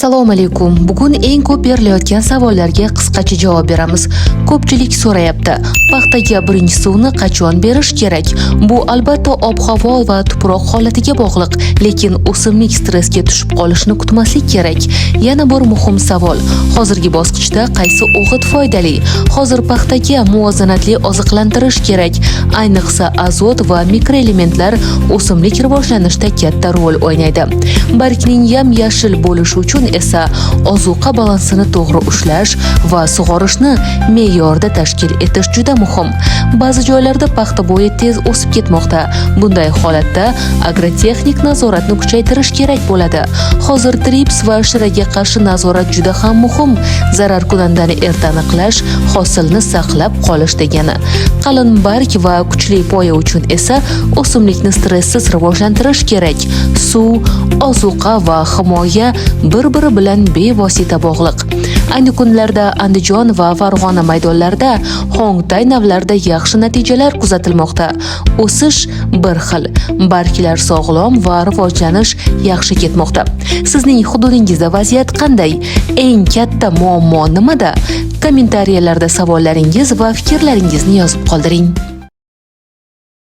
Assalomu alaykum. Bugun eng ko'p berilayotgan savollarga qisqacha javob beramiz. Ko'pchilik so'rayapti, paxtaga birinchi suvni qachon berish kerak? Bu albatta ob-havo va tuproq holatiga bog'liq, lekin o'simlik stressga tushib qolishni kutmaslik kerak. Yana bir muhim savol: hozirgi bosqichda qaysi o'g'it foydali? Hozir paxtaga muvozanatli oziqlantirish kerak. Ayniqsa azot va mikroelementlar o'simlik rivojlanishida katta rol o'ynaydi. Bargning yam-yashil bo'lishi uchun esa ozuqa balansini to'g'ri ushlash va sug'orishni me'yorda tashkil etish juda muhim. Ba'zi joylarda paxta bo'yi tez o'sib ketmoqda. Bunday holatda agrotexnik nazoratni kuchaytirish kerak bo'ladi. Hozir trips va shiraga qarshi nazorat juda ham muhim. Zararkunandani erta aniqlash hosilni saqlab qolish degani. Qalin barg va kuchli poya uchun esa o'simlikni stresssiz rivojlantirish kerak. Suv, ozuqa va himoya bir-biri bilan bevosita bog'liq. Ayni kunlarda Andijon va Farg'ona maydonlarida Hongtay navlarida yaxshi natijalar kuzatilmoqda. O'sish bir xil, barglar sog'lom va rivojlanish yaxshi ketmoqda. Sizning hududingizda vaziyat qanday? Eng katta muammo nimada? Kommentariyalarda savollaringiz va fikrlaringizni yozib qoldiring.